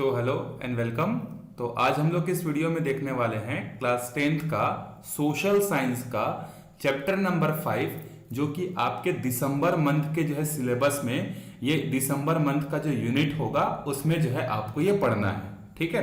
Hello and welcome. तो आज हम लोग इस वीडियो में देखने वाले हैं क्लास 10th का सोशल साइंस का चैप्टर नंबर 5, जो कि आपके दिसंबर मंथ के जो है सिलेबस में, ये दिसंबर मंथ का जो यूनिट होगा उसमें जो है आपको ये पढ़ना है। ठीक है,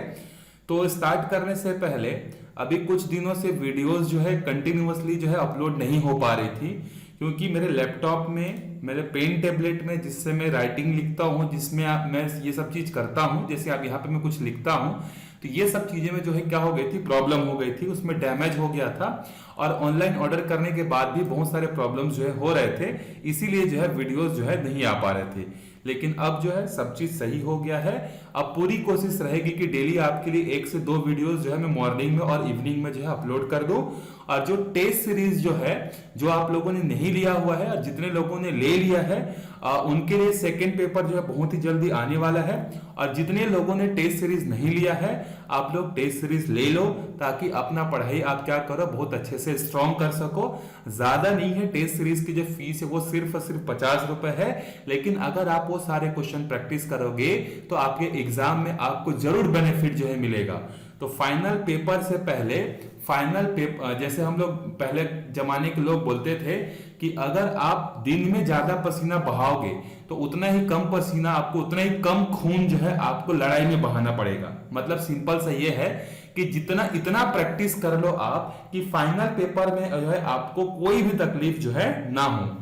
तो स्टार्ट करने से पहले अभी कुछ दिनों से वीडियोस जो है कंटिन्यूअसली जो है अपलोड नहीं हो पा रही थी, क्योंकि मेरे लैपटॉप में, मेरे पेन टेबलेट में, जिससे मैं राइटिंग लिखता हूँ, जिसमें मैं ये सब चीज करता हूँ, जैसे आप यहाँ पे मैं कुछ लिखता हूँ, तो ये सब चीजें में जो है क्या हो गई थी, प्रॉब्लम हो गई थी, उसमें डैमेज हो गया था। और ऑनलाइन ऑर्डर करने के बाद भी बहुत सारे प्रॉब्लम्स जो है हो रहे थे, इसीलिए जो है वीडियोस जो है नहीं आ पा रहे थे। लेकिन अब जो है सब चीज सही हो गया है। अब पूरी कोशिश रहेगी कि डेली आपके लिए 1 से 2 वीडियोस जो है मैं मॉर्निंग में और इवनिंग में जो है अपलोड कर दूं। और जो टेस्ट सीरीज जो है, जो आप लोगों ने नहीं लिया हुआ है और जितने लोगों ने ले लिया है, उनके लिए सेकंड पेपर जो है बहुत ही जल्दी आने वाला है। और जितने लोगों ने टेस्ट सीरीज नहीं लिया है, आप लोग टेस्ट सीरीज ले लो, ताकि अपना पढ़ाई आप क्या करो, बहुत अच्छे से स्ट्रॉन्ग कर सको। ज्यादा नहीं है, टेस्ट सीरीज की जो फीस है वो सिर्फ और सिर्फ 50 रुपए है। लेकिन अगर आप वो सारे क्वेश्चन प्रैक्टिस करोगे तो आपके एग्जाम में आपको जरूर बेनिफिट जो है मिलेगा। तो फाइनल पेपर से पहले, फाइनल पेपर, जैसे हम लोग पहले जमाने के लोग बोलते थे कि अगर आप दिन में ज्यादा पसीना बहाओगे तो उतना ही कम पसीना आपको, उतना ही कम खून जो है आपको लड़ाई में बहाना पड़ेगा। मतलब सिंपल सा ये है कि जितना इतना प्रैक्टिस कर लो आप कि फाइनल पेपर में जो है आपको कोई भी तकलीफ जो है ना हो।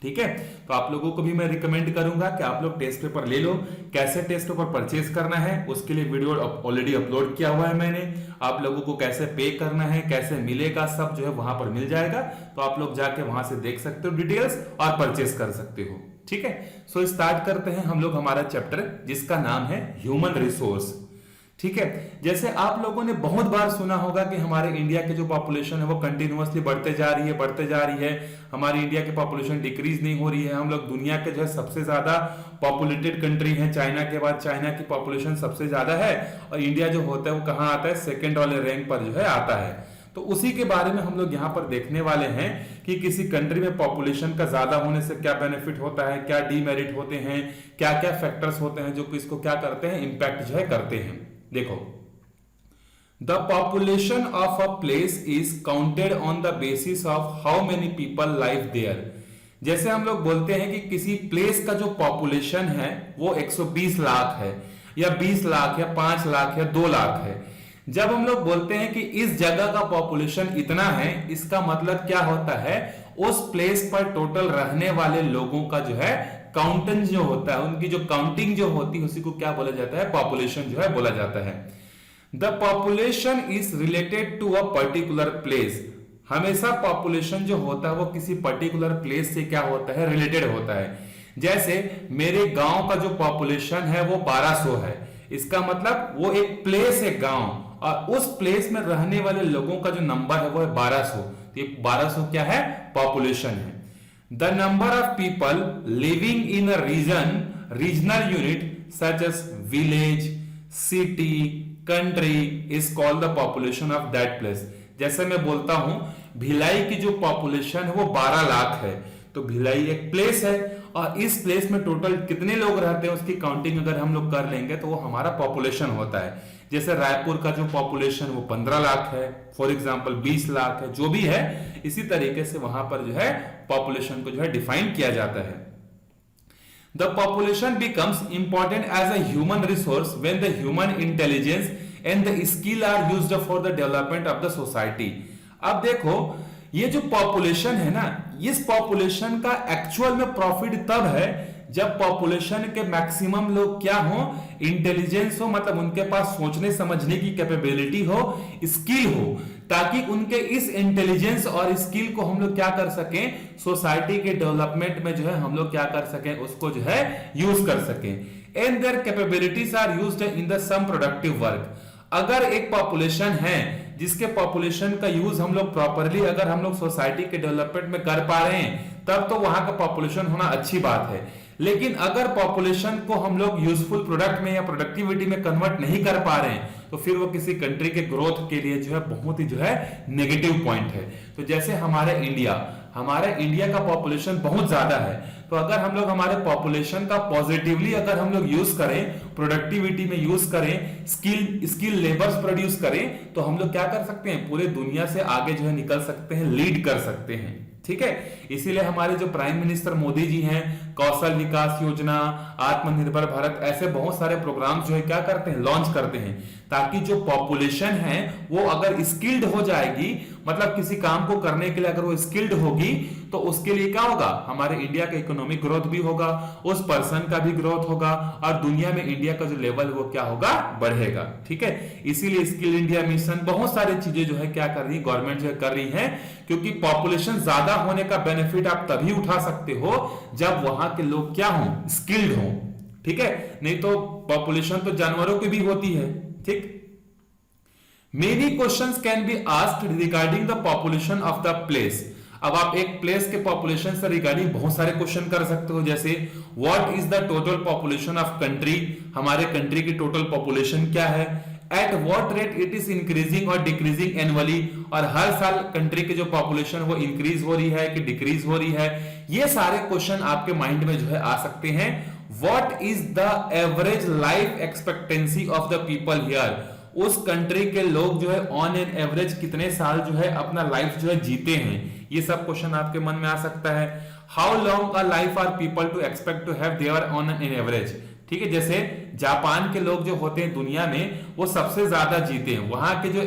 ठीक है, तो आप लोगों को भी मैं रिकमेंड करूंगा कि आप लोग टेस्ट पेपर ले लो। कैसे टेस्ट पेपर परचेज करना है उसके लिए वीडियो ऑलरेडी अपलोड किया हुआ है मैंने। आप लोगों को कैसे पे करना है, कैसे मिलेगा, सब जो है वहां पर मिल जाएगा। तो आप लोग जाके वहां से देख सकते हो डिटेल्स और परचेज कर सकते हो। ठीक है, सो स्टार्ट करते हैं हम लोग हमारा चैप्टर, जिसका नाम है ह्यूमन रिसोर्स। ठीक है, जैसे आप लोगों ने बहुत बार सुना होगा कि हमारे इंडिया की जो पॉपुलेशन है वो कंटिन्यूअसली बढ़ते जा रही है, बढ़ते जा रही है। हमारी इंडिया की पॉपुलेशन डिक्रीज नहीं हो रही है। हम लोग दुनिया के जो है सबसे ज्यादा पॉपुलेटेड कंट्री है। चाइना के बाद चाइना की पॉपुलेशन सबसे ज्यादा है, और इंडिया जो होता है वो कहाँ आता है, सेकेंड वाले रैंक पर जो है आता है। तो उसी के बारे में हम लोग यहाँ पर देखने वाले हैं कि किसी कंट्री में पॉपुलेशन का ज्यादा होने से क्या बेनिफिट होता है, क्या डीमेरिट होते हैं, क्या क्या फैक्टर्स होते हैं जो कि इसको क्या करते हैं, इंपैक्ट जो है करते हैं। देखो, the population of a place is counted on the basis of how many people live there. जैसे हम लोग बोलते हैं कि किसी प्लेस का जो पॉपुलेशन है वो 120 लाख है, या 20 लाख, या 5 लाख, या 2 लाख है। जब हम लोग बोलते हैं कि इस जगह का पॉपुलेशन इतना है, इसका मतलब क्या होता है, उस प्लेस पर टोटल रहने वाले लोगों का जो है काउंटेंस जो होता है, उनकी जो काउंटिंग जो होती है, उसी को क्या बोला जाता है, पॉपुलेशन जो है बोला जाता है। The population is related to a particular place. हमेशा पॉपुलेशन जो होता है वो किसी पर्टिकुलर प्लेस से क्या होता है, रिलेटेड होता है। जैसे मेरे गांव का जो पॉपुलेशन है वो 1200 है, इसका मतलब वो एक प्लेस है गांव, और उस प्लेस में रहने वाले लोगों का जो नंबर है वो है 1200। तो ये 1200 क्या है, पॉपुलेशन है। The number of people living in a region, regional unit such as village, city, country is called the population of that place. जैसे मैं बोलता हूं भिलाई की जो पॉपुलेशन है वो 12 लाख है, तो भिलाई एक प्लेस है, और इस प्लेस में टोटल कितने लोग रहते हैं उसकी काउंटिंग अगर हम लोग कर लेंगे तो वो हमारा पॉपुलेशन होता है। जैसे रायपुर का जो पॉपुलेशन वो 15 लाख है, फॉर एग्जांपल 20 लाख है, जो भी है, इसी तरीके से वहां पर जो है पॉपुलेशन को जो है डिफाइन किया जाता है। The population becomes important as a human resource when the human intelligence and the skill are used for the development of the society. अब देखो, ये जो पॉपुलेशन है ना, इस पॉपुलेशन का एक्चुअल में प्रॉफिट तब है जब पॉपुलेशन के मैक्सिमम लोग क्या हो, इंटेलिजेंस हो, मतलब उनके पास सोचने समझने की कैपेबिलिटी हो, स्किल हो, ताकि उनके इस इंटेलिजेंस और स्किल को हम लोग क्या कर सकें, सोसाइटी के डेवलपमेंट में जो है हम लोग क्या कर सकें, उसको जो है यूज कर सकें। And their capabilities are used in the some productive work. अगर एक पॉपुलेशन है जिसके पॉपुलेशन का यूज हम लोग प्रॉपरली, अगर हम लोग सोसाइटी के डेवलपमेंट में कर पा रहे हैं, तब तो वहां का पॉपुलेशन होना अच्छी बात है। लेकिन अगर पॉपुलेशन को हम लोग यूजफुल प्रोडक्ट में या प्रोडक्टिविटी में कन्वर्ट नहीं कर पा रहे हैं, तो फिर वो किसी कंट्री के ग्रोथ के लिए जो है बहुत ही जो है नेगेटिव पॉइंट है। तो जैसे हमारे इंडिया का पॉपुलेशन बहुत ज्यादा है, तो अगर हम लोग हमारे पॉपुलेशन का पॉजिटिवली अगर हम लोग यूज करें, प्रोडक्टिविटी में यूज करें, स्किल लेबर्स प्रोड्यूस करें, तो हम लोग क्या कर सकते हैं, पूरे दुनिया से आगे जो है निकल सकते हैं, लीड कर सकते हैं। ठीक है, इसीलिए हमारे जो प्राइम मिनिस्टर मोदी जी हैं, कौशल विकास योजना, आत्मनिर्भर भारत, ऐसे बहुत सारे प्रोग्राम जो है क्या करते हैं, लॉन्च करते हैं, ताकि जो पॉपुलेशन है वो अगर स्किल्ड हो जाएगी, मतलब किसी काम को करने के लिए अगर वो स्किल्ड होगी, तो उसके लिए क्या होगा, हमारे इंडिया का इकोनॉमिक ग्रोथ भी होगा, उस पर्सन का भी ग्रोथ होगा, और दुनिया में इंडिया का जो लेवल वो क्या होगा, बढ़ेगा। ठीक है, इसीलिए स्किल इंडिया मिशन, बहुत सारी चीजें जो है क्या कर रही है, गवर्नमेंट जो है कर रही है, क्योंकि पॉपुलेशन ज्यादा होने का बेनिफिट आप तभी उठा सकते हो जब वहां के लोग क्या हों, स्किल्ड हों। ठीक है, नहीं तो पॉपुलेशन तो जानवरों की भी होती है। ठीक, many questions can be asked regarding the population of the place. अब आप एक प्लेस के पॉपुलेशन से रिगार्डिंग बहुत सारे क्वेश्चन कर सकते हो, जैसे what is the total population of country, हमारे कंट्री की टोटल पॉपुलेशन क्या है, at what rate it is increasing और डिक्रीजिंग एनुअली, और हर साल कंट्री की जो पॉपुलेशन वो इंक्रीज हो रही है कि डिक्रीज हो रही है। ये सारे क्वेश्चन आपके माइंड में जो है आ सकते हैं। What is the average life expectancy of the people here, उस कंट्री के लोग जो है ऑन एन एवरेज कितने साल जो है अपना लाइफ जो है जीते हैं, ये सब क्वेश्चन आपके मन में आ सकता है। How long a life are people to expect to have there on an average. ठीक है, जैसे जापान के लोग जो होते हैं दुनिया में वो सबसे ज्यादा जीते हैं, वहां के जो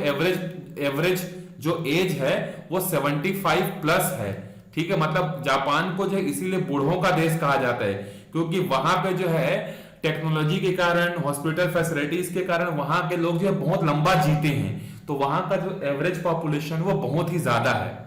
एवरेज जो एज है वो 75 प्लस है। ठीक है, मतलब जापान को जो है इसीलिए बूढ़ों का देश कहा जाता है, क्योंकि वहां पे जो है टेक्नोलॉजी के कारण, हॉस्पिटल फैसिलिटीज के कारण वहां के लोग जो है बहुत लंबा जीते हैं, तो वहां का जो एवरेज पॉपुलेशन वो बहुत ही ज्यादा है।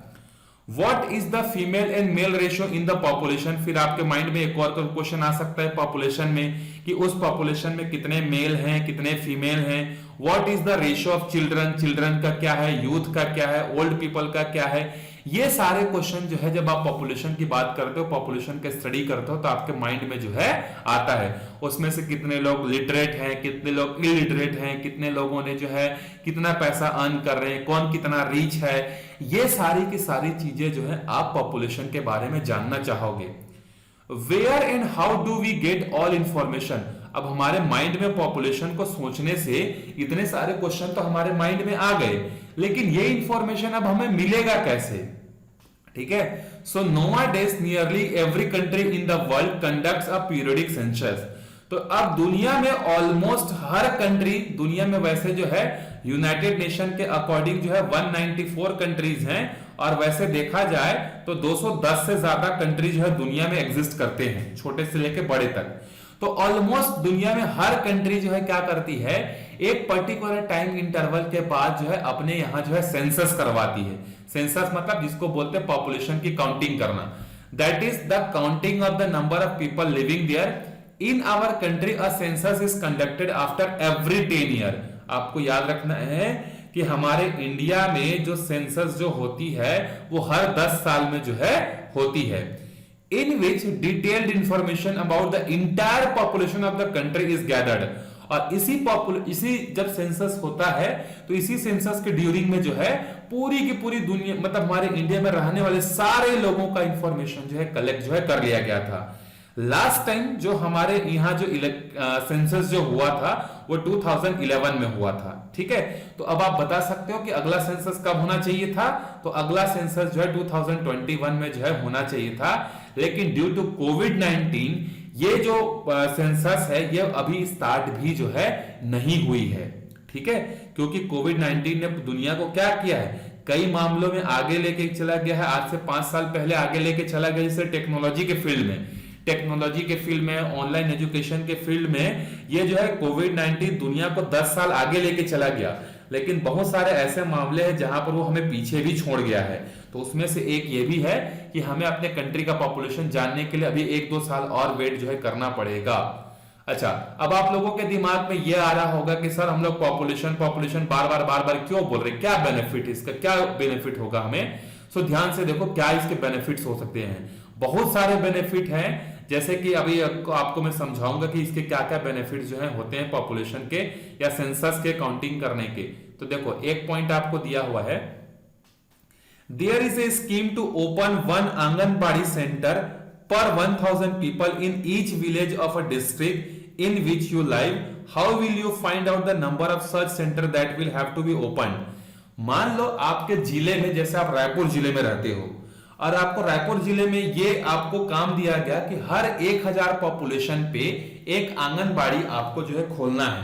What is the female and male ratio in the population, फिर आपके माइंड में एक और क्वेश्चन आ सकता है पॉपुलेशन में, कि उस पॉपुलेशन में कितने मेल हैं कितने फीमेल हैं। What is the ratio of children का क्या है, यूथ का क्या है, ओल्ड पीपल का क्या है। ये सारे क्वेश्चन जो है जब आप पॉपुलेशन की बात करते हो, पॉपुलेशन के स्टडी करते हो, तो आपके माइंड में जो है आता है। उसमें से कितने लोग लिटरेट हैं, कितने लोग इलिटरेट हैं, कितने लोगों ने जो है कितना पैसा अर्न कर रहे हैं, कौन कितना रीच है, ये सारी की सारी चीजें जो है आप पॉपुलेशन के बारे में जानना चाहोगे। Where and how do we get all information. अब हमारे माइंड में पॉपुलेशन को सोचने से इतने सारे क्वेश्चन तो हमारे माइंड में आ गए, लेकिन ये इंफॉर्मेशन अब हमें मिलेगा कैसे। ठीक है, so nowadays nearly every country in the world conducts a periodic census. तो अब दुनिया में ऑलमोस्ट हर कंट्री, दुनिया में वैसे जो है यूनाइटेड नेशन के अकॉर्डिंग जो है 194 कंट्रीज हैं, और वैसे देखा जाए तो 210 से ज्यादा कंट्री जो है दुनिया में एग्जिस्ट करते हैं, छोटे से लेके बड़े तक। तो ऑलमोस्ट दुनिया में हर कंट्री जो है क्या करती है, एक पर्टिकुलर टाइम इंटरवल के बाद जो है अपने यहां जो है सेंसस करवाती है। सेंसस मतलब जिसको बोलते हैं पॉपुलेशन की काउंटिंग करना। That is the counting of the number of people living there in our country. A census is conducted after every 10 year. आपको याद रखना है कि हमारे इंडिया में जो सेंसस जो होती है वो हर 10 साल में जो है होती है, in which detailed information about the entire population of the country is gathered। और इसी जब सेंसस होता है तो इसी सेंसस के ड्यूरिंग में जो है पूरी की पूरी दुनिया, मतलब हमारे इंडिया में रहने वाले सारे लोगों का इंफॉर्मेशन जो है कलेक्ट जो है कर लिया गया था। लास्ट टाइम जो हमारे यहाँ जो सेंसस जो हुआ था वो 2011 में हुआ था। ठीक है, तो अब आप बता सकते हो कि अगला सेंसस कब होना चाहिए था। तो अगला सेंसस जो है 2021 में जो है होना चाहिए था, लेकिन ड्यू टू कोविड-19 ये जो सेंसस है ये अभी स्टार्ट भी जो है नहीं हुई है। ठीक है, क्योंकि कोविड-19 ने दुनिया को क्या किया है, कई मामलों में आगे लेके चला गया है। आज से 5 साल पहले आगे लेके चला गया, जैसे टेक्नोलॉजी के फील्ड में, ऑनलाइन एजुकेशन के फील्ड में, ये जो है कोविड-19 दुनिया को 10 साल आगे लेके चला गया। लेकिन बहुत सारे ऐसे मामले हैं जहां पर वो हमें पीछे भी छोड़ गया है। तो उसमें से एक ये भी है कि हमें अपने कंट्री का पॉपुलेशन जानने के लिए अभी 1-2 साल और वेट जो है करना पड़ेगा। अच्छा, अब आप लोगों के दिमाग में ये आ रहा होगा कि सर हम लोग पॉपुलेशन बार बार क्यों बोल रहे, क्या बेनिफिट है इसका, क्या बेनिफिट होगा हमें। सो ध्यान से देखो क्या इसके बेनिफिट्स हो सकते हैं। बहुत सारे बेनिफिट हैं, जैसे कि अभी आपको मैं समझाऊंगा कि इसके क्या क्या बेनिफिट जो है होते हैं पॉपुलेशन के या सेंसस के काउंटिंग करने के। तो देखो एक पॉइंट आपको दिया हुआ है, there is a scheme to open one anganwadi centre per 1000 people in each village of a district in which you live. How will you find out the number of such center that will have to be opened? मान लो आपके जिले में, जैसे आप रायपुर जिले में रहते हो और आपको रायपुर जिले में ये आपको काम दिया गया कि हर 1000 पॉपुलेशन पे एक आंगनबाड़ी आपको जो है खोलना है,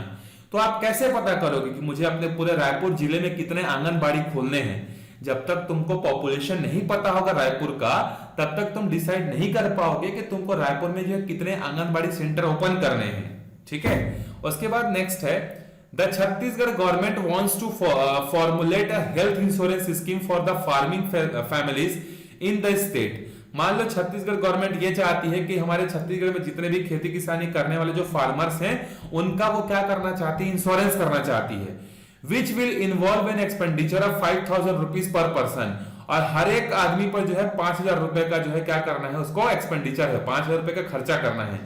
तो आप कैसे पता करोगे कि मुझे अपने पूरे रायपुर जिले में कितने आंगनबाड़ी खोलने हैं? जब तक तुमको पॉपुलेशन नहीं पता होगा रायपुर का, तब तक तुम डिसाइड नहीं कर पाओगे कि तुमको रायपुर में जो है कितने आंगनबाड़ी सेंटर ओपन करने हैं। ठीक है, उसके बाद नेक्स्ट है, the Chhattisgarh government wants to formulate a health insurance scheme for the farming families in the state. मान लो छत्तीसगढ़ गवर्नमेंट ये चाहती है कि हमारे छत्तीसगढ़ में जितने भी खेती किसानी करने वाले जो फार्मर्स हैं, उनका वो क्या करना चाहती है, इंश्योरेंस करना चाहती है, which will involve an expenditure of 5000 rupees per person। और हर एक आदमी पर जो है 5000 रुपए का जो है क्या करना है, उसको एक्सपेंडिचर है, 5000 रुपए का खर्चा करना है।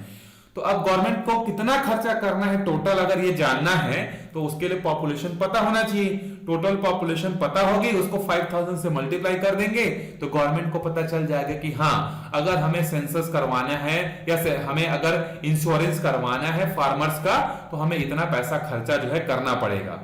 तो अब गवर्नमेंट को कितना खर्चा करना है टोटल, अगर ये जानना है तो उसके लिए पॉपुलेशन पता होना चाहिए। टोटल पॉपुलेशन पता होगी, उसको 5000 से मल्टीप्लाई कर देंगे तो गवर्नमेंट को पता चल जाएगा कि हाँ, अगर हमें सेंसस करवाना है या हमें अगर इंश्योरेंस करवाना है फार्मर्स का, तो हमें इतना पैसा खर्चा जो है करना पड़ेगा।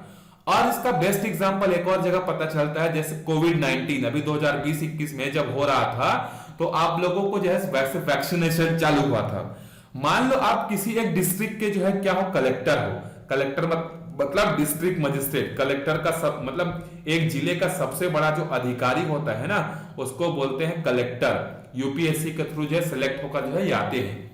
और इसका बेस्ट एग्जांपल एक और जगह पता चलता है, जैसे कोविड-19 अभी 2020-21 में जब हो रहा था, तो आप लोगों को जो है वैसे वैक्सीनेशन चालू हुआ था। मान लो आप किसी एक डिस्ट्रिक्ट के जो है क्या हो, कलेक्टर हो। कलेक्टर मतलब डिस्ट्रिक्ट मजिस्ट्रेट। कलेक्टर का सब मतलब एक जिले का सबसे बड़ा जो अधिकारी होता है ना, उसको बोलते हैं कलेक्टर। यूपीएससी के थ्रू जो है सिलेक्ट होकर जो है आते हैं।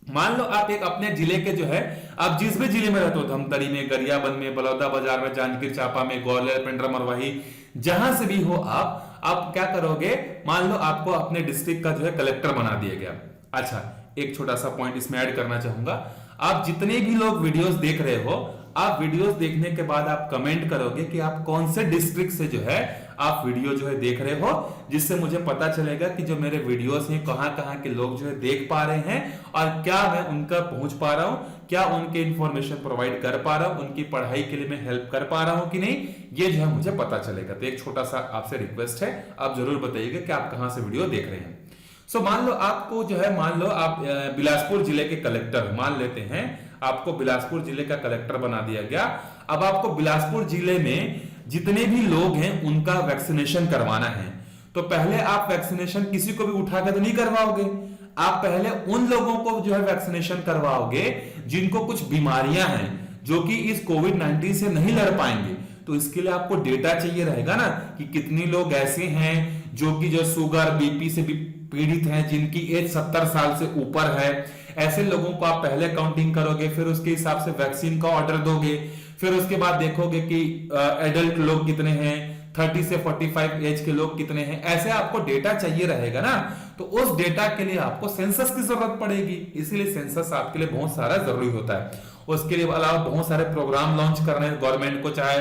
मान लो आप एक अपने जिले के जो है, आप जिस भी जिले में रहते हो, धमतरी में, गरियाबंद में, बलौदा बाजार में, जांजगीर चांपा में, ग्वालियर, पेंड्रा, मरवाही, जहां से भी हो आप क्या करोगे, मान लो आपको अपने डिस्ट्रिक्ट का जो है कलेक्टर बना दिया गया। अच्छा, एक छोटा सा पॉइंट इसमें ऐड करना चाहूंगा। आप जितने भी लोग वीडियोस देख रहे हो, आप वीडियोस देखने के बाद आप कमेंट करोगे कि आप कौन से डिस्ट्रिक्ट से जो है आप वीडियो जो है देख रहे हो, जिससे मुझे पता चलेगा कि जो मेरे वीडियोस हैं कहां के लोग जो है देख पा रहे हैं और क्या मैं उनका पहुंच पा रहा हूं, क्या उनके इंफॉर्मेशन प्रोवाइड कर पा रहा हूं, उनकी पढ़ाई के लिए मैं हेल्प कर पा रहा हूं कि नहीं, ये जो है मुझे पता चलेगा। तो एक छोटा सा आपसे रिक्वेस्ट है, आप जरूर बताइएगा कि आप कहां से वीडियो देख रहे हैं। सो मान लो आपको जो है, मान लो आप बिलासपुर जिले के कलेक्टर मान लेते हैं, आपको बिलासपुर जिले का कलेक्टर बना दिया गया। अब आपको बिलासपुर जिले में जितने भी लोग हैं उनका वैक्सीनेशन करवाना है। तो पहले आप वैक्सीनेशन किसी को भी उठाकर तो नहीं करवाओगे, आप पहले उन लोगों को जो है वैक्सीनेशन करवाओगे जिनको कुछ बीमारियां हैं, जो कि इस कोविड-19 से नहीं लड़ पाएंगे। तो इसके लिए आपको डेटा चाहिए रहेगा ना, कि कितने लोग ऐसे हैं जो कि जो शुगर बीपी से भी पीड़ित हैं, जिनकी एज 70 साल से ऊपर है। ऐसे लोगों को आप पहले काउंटिंग करोगे, फिर उसके हिसाब से वैक्सीन का ऑर्डर दोगे, फिर उसके बाद देखोगे कि एडल्ट लोग कितने हैं, 30 से 45 एज के लोग कितने हैं। ऐसे आपको डेटा चाहिए रहेगा ना, तो उस डेटा के लिए आपको सेंसस की जरूरत पड़ेगी। इसीलिए सेंसस आपके लिए बहुत सारा जरूरी होता है। उसके लिए अलावा बहुत सारे प्रोग्राम लॉन्च करने गवर्नमेंट को, चाहे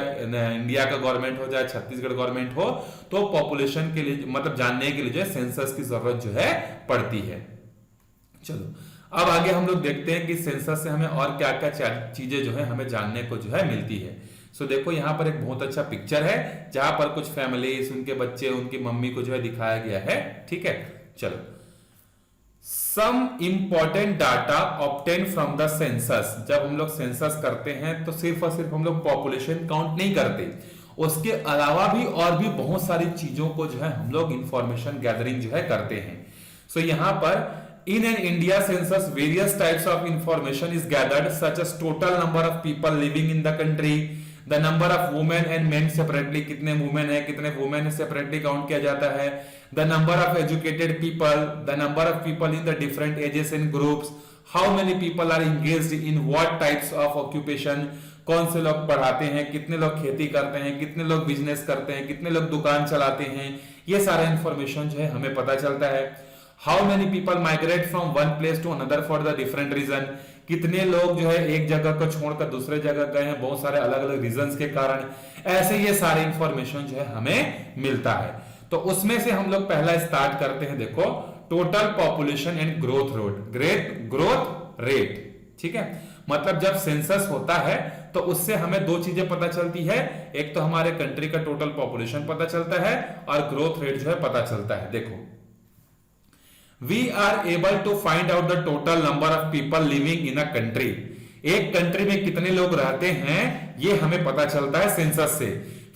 इंडिया का गवर्नमेंट हो, चाहे छत्तीसगढ़ गवर्नमेंट हो, तो पॉपुलेशन के लिए मतलब जानने के लिए जो है सेंसस की जरूरत जो है पड़ती है। चलो अब आगे हम लोग देखते हैं कि सेंसस से हमें और क्या क्या चीजें जो है हमें जानने को जो है मिलती है। सो देखो यहाँ पर एक बहुत अच्छा पिक्चर है, जहां पर कुछ फैमिलीज, उनके बच्चे, उनकी मम्मी को जो है दिखाया गया है। ठीक है, चलो some important data obtain from the census. जब हम लोग सेंसस करते हैं तो सिर्फ और सिर्फ हम लोग पॉपुलेशन काउंट नहीं करते, उसके अलावा भी और भी बहुत सारी चीजों को जो है हम लोग इंफॉर्मेशन गैदरिंग जो है करते हैं। सो यहाँ पर in an India census various types of information is gathered such as total number of people living in the country, the number of women and men separately, कितने women है कितने women है separately काउंट किया जाता है, the number of educated people, the number of people in the different ages and groups, how many people are engaged in what types of occupation, कौन से लोग पढ़ाते हैं, कितने लोग खेती करते हैं, कितने लोग बिजनेस करते हैं, कितने लोग दुकान चलाते हैं, ये सारा इंफॉर्मेशन जो है हमें पता चलता है। How many people migrate from one place to another for the different reason, कितने लोग जो है एक जगह को छोड़कर दूसरे जगह गए हैं बहुत सारे अलग अलग रीजंस के कारण। ऐसे ये सारे इंफॉर्मेशन जो है हमें मिलता है। तो उसमें से हम लोग पहला स्टार्ट करते हैं, देखो total population and growth rate. ठीक है, मतलब जब सेंसस होता है तो उससे हमें दो चीजें पता चलती है, एक तो हमारे कंट्री का टोटल पॉपुलेशन पता चलता है और ग्रोथ रेट जो है पता चलता है। देखो, we are able to find out the total number of people living in a country. एक कंट्री में कितने लोग रहते हैं ये हमें पता चलता है सेंसस से।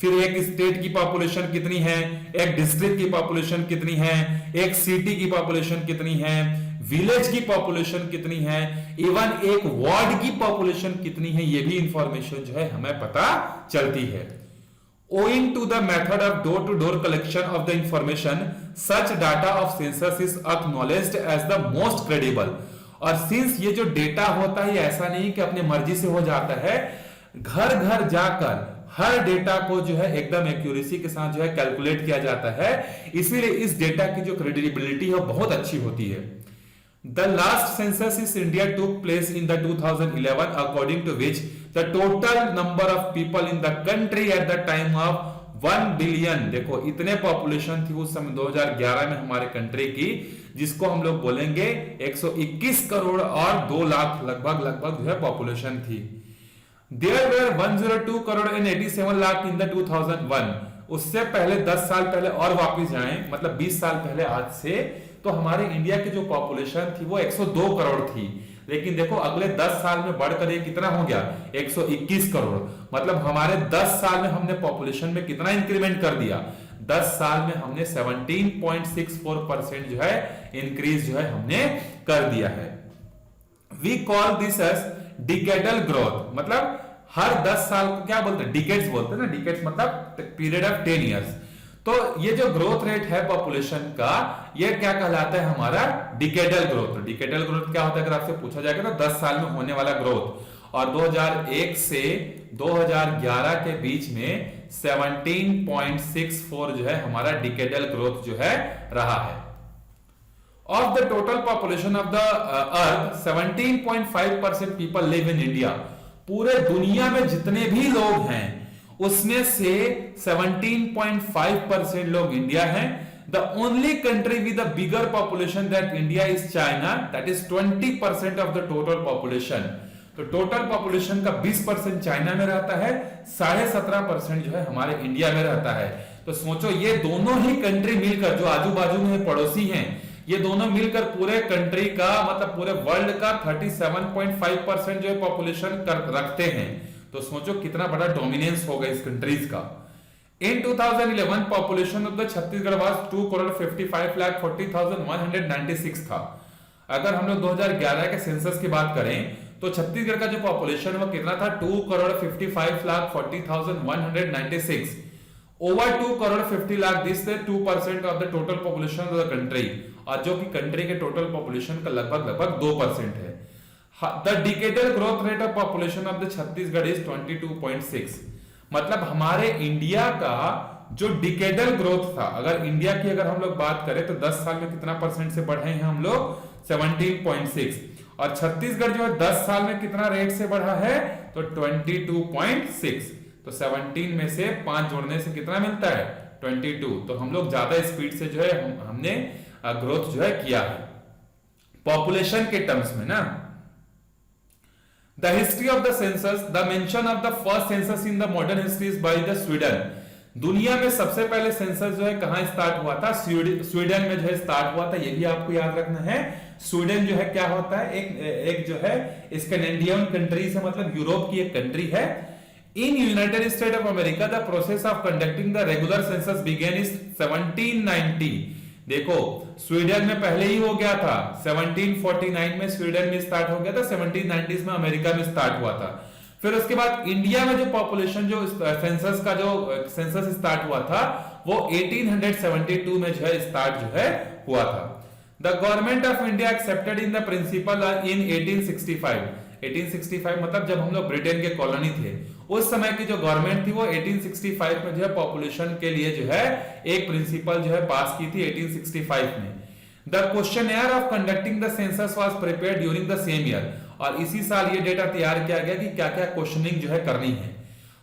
फिर एक स्टेट की पॉपुलेशन कितनी है, एक डिस्ट्रिक्ट की पॉपुलेशन कितनी है, एक सिटी की पॉपुलेशन कितनी है, विलेज की पॉपुलेशन कितनी है, इवन एक वार्ड की पॉपुलेशन कितनी है, ये भी इंफॉर्मेशन जो है हमें पता चलती है। Owing to the method of door-to-door collection of the information, such data of census is acknowledged as the most credible। और सिंस ये जो डेटा होता है ये ऐसा नहीं कि अपने मर्जी से हो जाता है, घर घर जाकर हर डेटा को जो है एकदम एक्यूरेसी के साथ जो है कैलकुलेट किया जाता है, इसीलिए इस डेटा की जो क्रेडिबिलिटी है बहुत अच्छी होती है। The last census in India took place in the 2011, according to which the total number of people in the country at the time of 1 billion, देखो इतने पॉपुलेशन थी उस समय 2011 में हमारे कंट्री की, जिसको हम लोग बोलेंगे 121 करोड़ और 2 लाख लगभग जो है पॉपुलेशन थी। There were 102 crore and 87 lakh in the 2001। उससे पहले 10 साल पहले और वापिस जाएं, मतलब 20 साल पहले आज से, तो हमारे इंडिया की जो पॉपुलेशन थी वो 102 करोड़ थी। लेकिन देखो अगले 10 साल में बढ़कर ये कितना हो गया, 121 करोड़। मतलब हमारे 10 साल में हमने पॉपुलेशन में कितना इंक्रीमेंट कर दिया, 10 साल में हमने 17.64% जो है इंक्रीज जो है हमने कर दिया है। We call this as decadal growth. मतलब हर 10 साल को क्या बोलते हैं, डिकेड्स बोलते हैं ना, डिकेड्स मतलब पीरियड ऑफ 10 इयर्स। तो ये जो ग्रोथ रेट है पॉपुलेशन का, ये क्या कहलाता है, हमारा डिकेडल ग्रोथ। डिकेडल ग्रोथ क्या होता है, अगर आपसे पूछा जाएगा तो 10 साल में होने वाला ग्रोथ। और 2001 से 2011 के बीच में 17.64 जो है हमारा डिकेडल ग्रोथ जो है रहा है। Of the total population of the earth 17.5% people live in India. पूरे दुनिया में जितने भी लोग हैं उसमें से 17.5% लोग इंडिया हैं। The only country with the bigger population that India is China, that is 20% of the total population. तो टोटल पॉपुलेशन का 20% चाइना में रहता है, 17.5% जो है हमारे इंडिया में रहता है। तो सोचो ये दोनों ही कंट्री मिलकर, जो आजू बाजू में पड़ोसी हैं, ये दोनों मिलकर पूरे कंट्री का मतलब पूरे वर्ल्ड का 37.5% जो है पॉपुलेशन रखते हैं। तो सोचो कितना बड़ा डोमिनेंस होगा इस कंट्रीज का। इन 2011 population of the Chhattisgarh was 2,55,40,196 था। अगर हम लोग 2011 के सेंसस की बात करें तो छत्तीसगढ़ का जो पॉपुलेशन वो कितना था, 2,55,40,196। Over 2,50 lakh, this 2% of the total population of the country, और जो कि कंट्री के टोटल पॉपुलेशन का लगभग 2% है। The decadal growth rate of population of the Chhattisgarh is 22.6। मतलब हमारे इंडिया का जो डिकेडल ग्रोथ था, अगर इंडिया की अगर हम लोग बात करें तो 10 साल में कितना परसेंट से बढ़े हैं हम लोग, 17.6। और छत्तीसगढ़ जो है 10 साल में कितना रेट से बढ़ा है, तो 22.6। तो 17 में से 5 जोड़ने से कितना मिलता है, 22। तो हम लोग ज्यादा स्पीड से जो है हमने ग्रोथ जो है किया है पॉपुलेशन के टर्म्स में ना। The history of the census, the mention of the first census in the modern history is by the Sweden। दुनिया में सबसे पहले सेंसस जो है कहां स्टार्ट हुआ था, स्वीडन में जो है स्टार्ट हुआ था। ये भी आपको याद रखना है। स्वीडन जो है क्या होता है, एक जो है स्कैंडिनेवियन कंट्री से, मतलब यूरोप की एक कंट्री है। In United State of America the process of conducting the regular census began in 1790। देखो स्वीडन में पहले ही हो गया था, 1749 में स्वीडन में स्टार्ट हो गया था, 1790s में अमेरिका में स्टार्ट हुआ था। फिर उसके बाद इंडिया में जो पॉपुलेशन जो सेंसस का जो सेंसस स्टार्ट हुआ था वो 1872 में जो है स्टार्ट जो है हुआ था। The government of India accepted in the principle in 1865 मतलब जब हम लोग ब्रिटेन के कॉलोनी थे उस समय की जो गवर्नमेंट थी वो 1865 में जो है पॉपुलेशन के लिए जो है एक प्रिंसिपल जो है पास की थी 1865 में। The questionnaire of conducting the census was prepared during the same year. और इसी साल ये डेटा तैयार किया गया कि क्या क्या क्वेश्चनिंग जो है करनी है।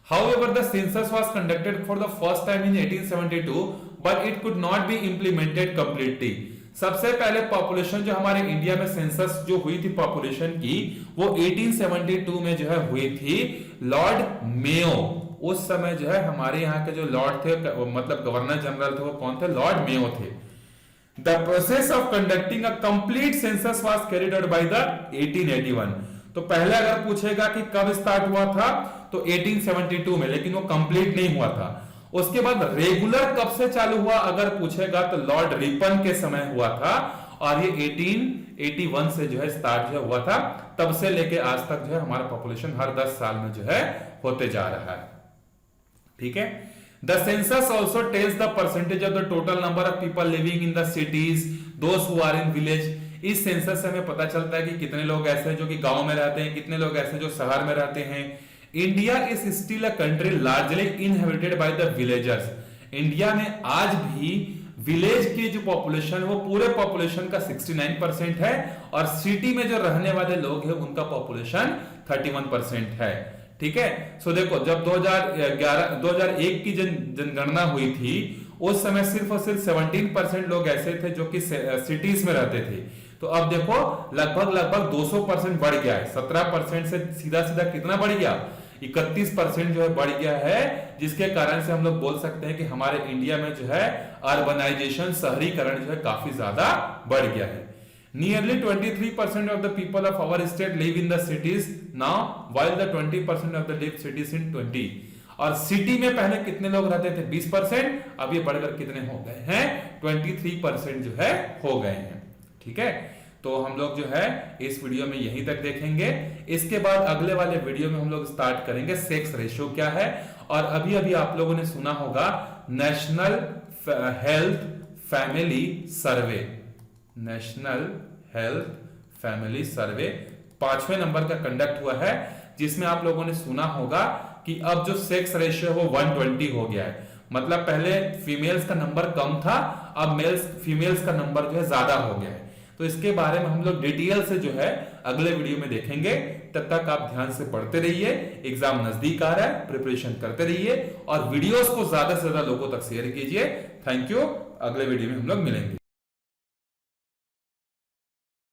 However, the census was conducted for the first time in 1872, but it could not be implemented completely। सबसे पहले पॉपुलेशन जो हमारे इंडिया में सेंसस जो हुई थी पॉपुलेशन की, वो 1872 में जो है हुई थी। लॉर्ड मेयो उस समय जो है हमारे यहाँ के जो लॉर्ड थे, मतलब गवर्नर जनरल थे, वो कौन थे? लॉर्ड मेयो थे। The process of conducting a complete census was carried out by the 1881। तो पहले अगर पूछेगा कि कब स्टार्ट हुआ था, तो 1872 में, लेकिन वो कंप्लीट नहीं हुआ था। उसके बाद रेगुलर कब से चालू हुआ अगर पूछेगा, तो लॉर्ड रिपन के समय हुआ था, और ये 1881 से जो है स्टार्ट जो हुआ था। तब से लेके आज तक जो है हमारा पॉपुलेशन हर 10 साल में जो है होते जा रहा है। ठीक है। The census also tells the percentage of the total number of people living in the cities, those who are in village. इस सेंसस से हमें पता चलता है कि कितने लोग ऐसे हैं जो कि गांव में रहते हैं, कितने लोग ऐसे जो शहर में रहते हैं। India is still a country largely inhabited by the villagers. India में आज भी विलेज की जो पॉपुलेशन है वो पूरे पॉपुलेशन का 69% है, और सिटी में जो रहने वाले लोग हैं उनका पॉपुलेशन 31% है। ठीक है। सो देखो, जब 2001 की जनगणना हुई थी, उस समय सिर्फ और सिर्फ 17% लोग ऐसे थे जो कि सिटीज में रहते थे। तो अब देखो लगभग 200% बढ़ गया है। 17% से सीधा सीधा कितना बढ़ गया? 31% जो है बढ़ गया है, जिसके कारण से हम लोग बोल सकते हैं कि हमारे इंडिया में जो है अर्बनाइजेशन, शहरीकरण जो है काफी ज्यादा बढ़ गया है। Nearly 23% of the people of our state live in the cities now, while the 20% of the live cities in 20। और सिटी में पहले कितने लोग रहते थे? 20%। अब ये बढ़कर कितने हो गए हैं? 23% जो है हो गए हैं। ठीक है। तो हम लोग जो है इस वीडियो में यहीं तक देखेंगे। इसके बाद अगले वाले वीडियो में हम लोग स्टार्ट करेंगे सेक्स रेशियो क्या है। और अभी अभी आप लोगों ने सुना होगा नेशनल हेल्थ फैमिली सर्वे, नेशनल हेल्थ फैमिली सर्वे 5वें नंबर का कंडक्ट हुआ है, जिसमें आप लोगों ने सुना होगा कि अब जो सेक्स रेशियो है वो 120 हो गया है। मतलब पहले फीमेल्स का नंबर कम था, अब फीमेल्स का नंबर जो है ज्यादा हो गया है। तो इसके बारे में हम लोग डिटेल से जो है अगले वीडियो में देखेंगे। तब तक आप ध्यान से पढ़ते रहिए, एग्जाम नजदीक आ रहा है, प्रिपरेशन करते रहिए, और वीडियोस को ज्यादा से ज्यादा लोगों तक शेयर कीजिए। Thank you. अगले वीडियो में हम लोग मिलेंगे।